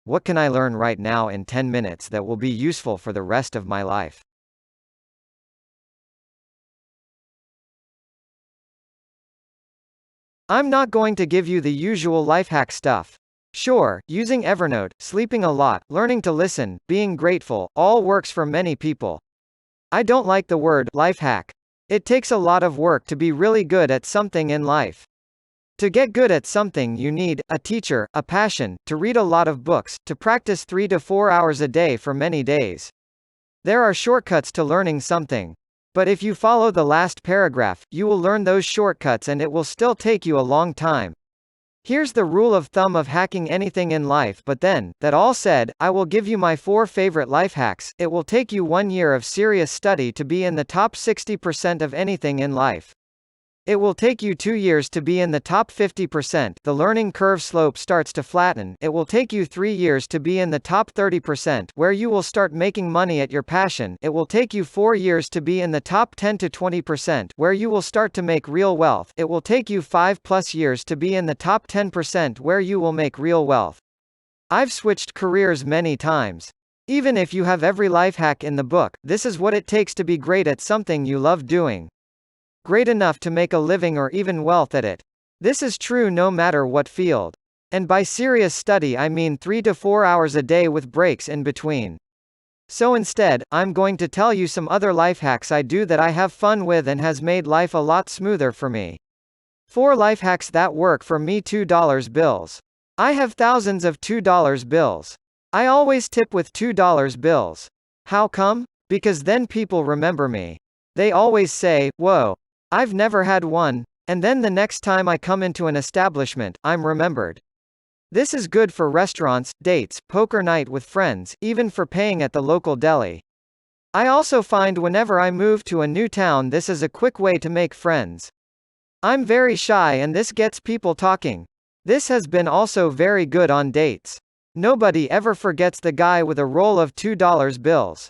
what can I learn right now in 10 minutes that will be useful for the rest of my life? I'm not going to give you the usual life hack stuff. Sure, using Evernote, sleeping a lot, learning to listen, being grateful, all works for many people. I don't like the word life hack. It takes a lot of work to be really good at something in life. To get good at something you need a teacher, a passion, to read a lot of books, to practice 3 to 4 hours a day for many days. There are shortcuts to learning something. But if you follow the last paragraph, you will learn those shortcuts and it will still take you a long time. Here's the rule of thumb of hacking anything in life. But then, that all said, I will give you my 4 favorite life hacks. It will take you 1 year of serious study to be in the top 60% of anything in life. It will take you 2 years to be in the top 50%. The learning curve slope starts to flatten. It will take you 3 years to be in the top 30%, where you will start making money at your passion. It will take you 4 years to be in the top 10 to 20%, where you will start to make real wealth. It will take you 5+ years to be in the top 10%, where you will make real wealth. I've switched careers many times. Even if you have every life hack in the book, this is what it takes to be great at something you love doing. Great enough to make a living or even wealth at it. This is true no matter what field. And by serious study I mean 3 to 4 hours a day with breaks in between. So instead, I'm going to tell you some other life hacks I do that I have fun with and has made life a lot smoother for me. 4 life hacks that work for me. $2 bills. I have thousands of $2 bills. I always tip with $2 bills. How come? Because then people remember me. They always say, "Whoa, I've never had one," and then the next time I come into an establishment, I'm remembered. This is good for restaurants, dates, poker night with friends, even for paying at the local deli. I also find whenever I move to a new town this is a quick way to make friends. I'm very shy and this gets people talking. This has been also very good on dates. Nobody ever forgets the guy with a roll of $2 bills.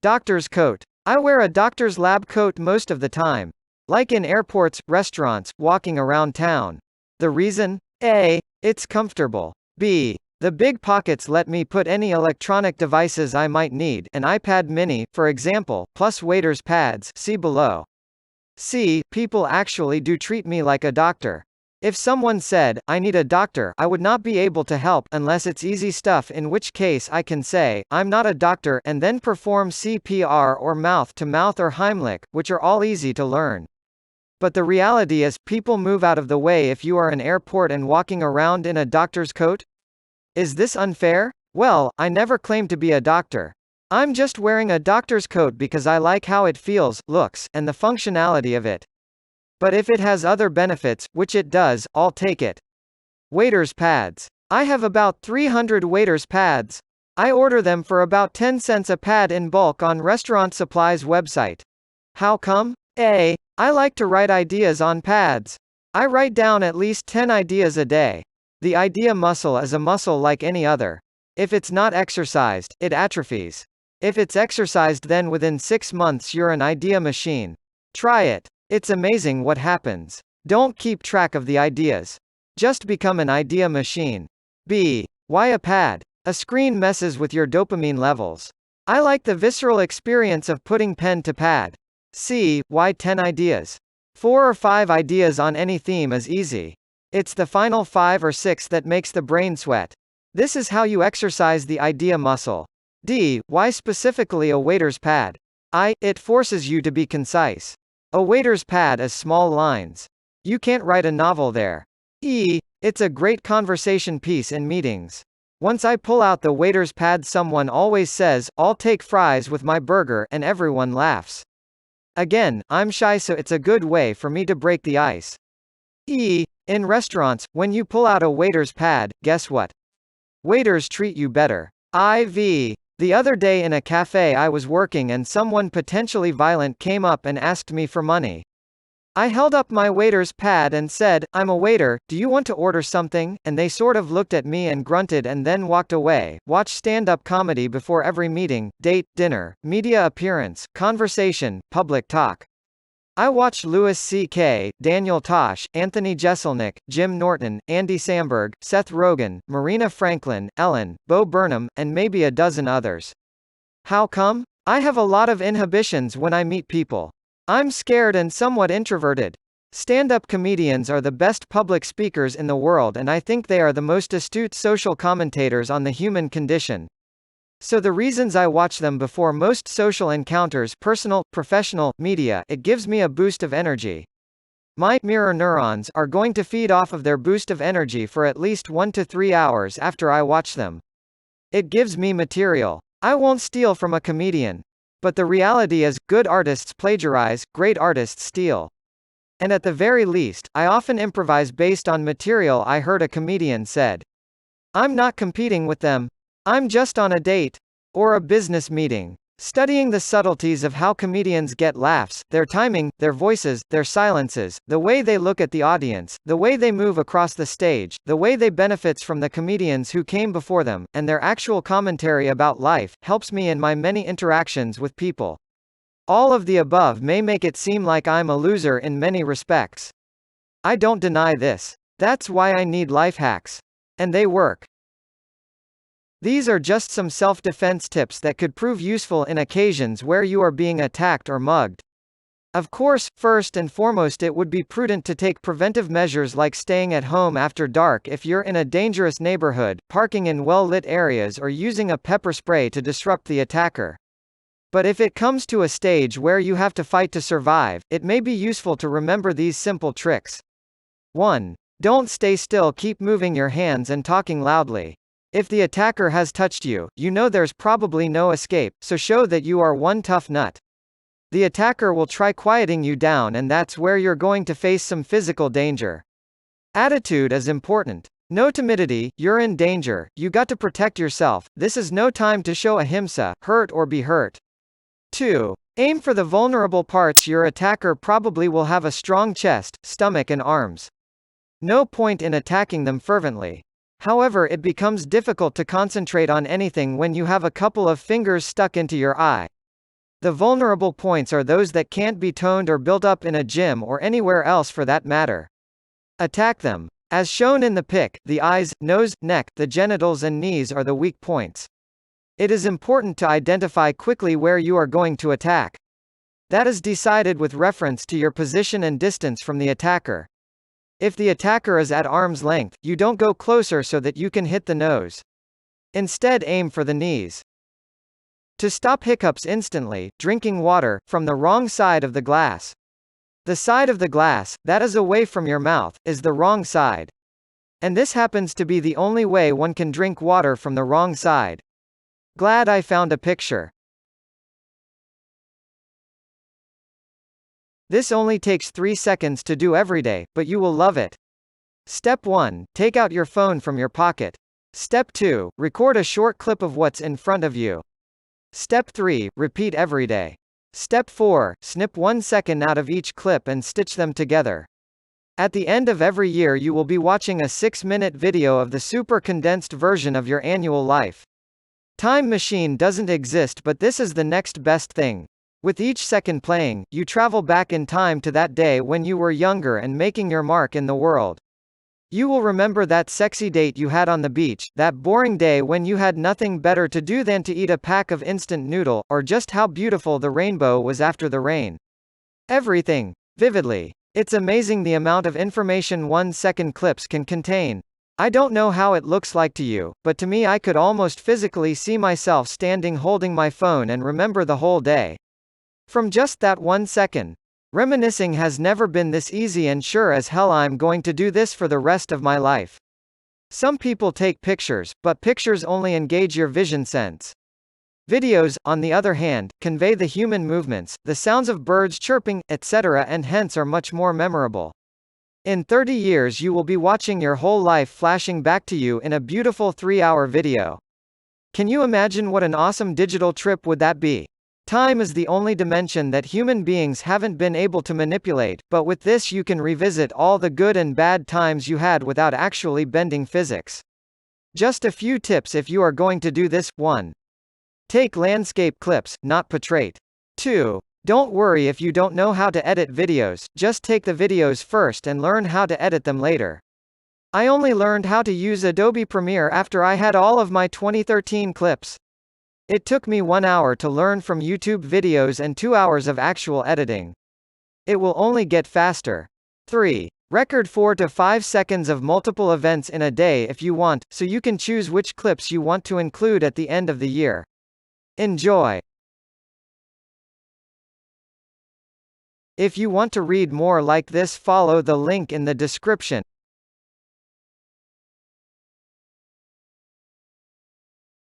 Doctor's coat. I wear a doctor's lab coat most of the time. Like in airports, restaurants, walking around town. The reason? A. It's comfortable. B. The big pockets let me put any electronic devices I might need, an iPad mini, for example, plus waiter's pads, see below. C. People actually do treat me like a doctor. If someone said, "I need a doctor," I would not be able to help, unless it's easy stuff, in which case I can say, "I'm not a doctor," and then perform CPR or mouth-to-mouth or Heimlich, which are all easy to learn. But the reality is, people move out of the way if you are an airport and walking around in a doctor's coat? Is this unfair? Well, I never claimed to be a doctor. I'm just wearing a doctor's coat because I like how it feels, looks, and the functionality of it. But if it has other benefits, which it does, I'll take it. Waiter's pads. I have about 300 waiter's pads. I order them for about 10 cents a pad in bulk on Restaurant Supply's website. How come? A. I like to write ideas on pads. I write down at least 10 ideas a day. The idea muscle is a muscle like any other. If it's not exercised, it atrophies. If it's exercised, then within 6 months you're an idea machine. Try it. It's amazing what happens. Don't keep track of the ideas. Just become an idea machine. B. Why a pad? A screen messes with your dopamine levels. I like the visceral experience of putting pen to pad. C. Why 10 ideas? 4 or 5 ideas on any theme is easy. It's the final 5 or 6 that makes the brain sweat. This is how you exercise the idea muscle. D. Why specifically a waiter's pad? I. It forces you to be concise. A waiter's pad is small lines. You can't write a novel there. E. It's a great conversation piece in meetings. Once I pull out the waiter's pad, someone always says, "I'll take fries with my burger," and everyone laughs. Again, I'm shy, so it's a good way for me to break the ice. E. In restaurants, when you pull out a waiter's pad, guess what? Waiters treat you better. IV. The other day in a cafe I was working and someone potentially violent came up and asked me for money. I held up my waiter's pad and said, "I'm a waiter, do you want to order something?" And they sort of looked at me and grunted and then walked away. Watch stand-up comedy before every meeting, date, dinner, media appearance, conversation, public talk. I watched Louis C.K., Daniel Tosh, Anthony Jeselnik, Jim Norton, Andy Samberg, Seth Rogen, Marina Franklin, Ellen, Bo Burnham, and maybe a dozen others. How come? I have a lot of inhibitions when I meet people. I'm scared and somewhat introverted. Stand-up comedians are the best public speakers in the world, and I think they are the most astute social commentators on the human condition. So the reasons I watch them before most social encounters, personal, professional, media, it gives me a boost of energy. My mirror neurons are going to feed off of their boost of energy for at least 1 to 3 hours after I watch them. It gives me material. I won't steal from a comedian. But the reality is, good artists plagiarize, great artists steal. And at the very least, I often improvise based on material I heard a comedian said. I'm not competing with them. I'm just on a date. Or a business meeting. Studying the subtleties of how comedians get laughs, their timing, their voices, their silences, the way they look at the audience, the way they move across the stage, the way they benefits from the comedians who came before them, and their actual commentary about life, helps me in my many interactions with people. All of the above may make it seem like I'm a loser in many respects. I don't deny this. That's why I need life hacks. And they work. These are just some self-defense tips that could prove useful in occasions where you are being attacked or mugged. Of course, first and foremost it would be prudent to take preventive measures like staying at home after dark if you're in a dangerous neighborhood, parking in well-lit areas, or using a pepper spray to disrupt the attacker. But if it comes to a stage where you have to fight to survive, it may be useful to remember these simple tricks. 1. Don't stay still, keep moving your hands and talking loudly. If the attacker has touched you, you know there's probably no escape, so show that you are one tough nut. The attacker will try quieting you down, and that's where you're going to face some physical danger. Attitude is important. No timidity, you're in danger, you got to protect yourself, this is no time to show ahimsa, hurt or be hurt. 2. Aim for the vulnerable parts. Your attacker probably will have a strong chest, stomach and arms. No point in attacking them fervently. However, it becomes difficult to concentrate on anything when you have a couple of fingers stuck into your eye. The vulnerable points are those that can't be toned or built up in a gym or anywhere else for that matter. Attack them. As shown in the pic, the eyes, nose, neck, the genitals and knees are the weak points. It is important to identify quickly where you are going to attack. That is decided with reference to your position and distance from the attacker. If the attacker is at arm's length, you don't go closer so that you can hit the nose. Instead, aim for the knees. To stop hiccups instantly, drinking water from the wrong side of the glass. The side of the glass that is away from your mouth is the wrong side. And this happens to be the only way one can drink water from the wrong side. Glad I found a picture. This only takes 3 seconds to do every day, but you will love it. Step 1. Take out your phone from your pocket. Step 2. Record a short clip of what's in front of you. Step 3. Repeat every day. Step 4. Snip 1 second out of each clip and stitch them together. At the end of every year you will be watching a 6-minute video of the super condensed version of your annual life. Time machine doesn't exist, but this is the next best thing. With each second playing, you travel back in time to that day when you were younger and making your mark in the world. You will remember that sexy date you had on the beach, that boring day when you had nothing better to do than to eat a pack of instant noodle, or just how beautiful the rainbow was after the rain. Everything. Vividly. It's amazing the amount of information 1-second clips can contain. I don't know how it looks like to you, but to me I could almost physically see myself standing holding my phone and remember the whole day. From just that 1 second. Reminiscing has never been this easy, and sure as hell I'm going to do this for the rest of my life. Some people take pictures, but pictures only engage your vision sense. Videos, on the other hand, convey the human movements, the sounds of birds chirping, etc., and hence are much more memorable. In 30 years you will be watching your whole life flashing back to you in a beautiful 3-hour video. Can you imagine what an awesome digital trip would that be? Time is the only dimension that human beings haven't been able to manipulate, but with this you can revisit all the good and bad times you had without actually bending physics. Just a few tips if you are going to do this. 1. Take landscape clips, not portrait. 2. Don't worry if you don't know how to edit videos, just take the videos first and learn how to edit them later. I only learned how to use Adobe Premiere after I had all of my 2013 clips. It took me 1 hour to learn from YouTube videos and 2 hours of actual editing. It will only get faster. 3. Record 4 to 5 seconds of multiple events in a day if you want, so you can choose which clips you want to include at the end of the year. Enjoy! If you want to read more like this, follow the link in the description.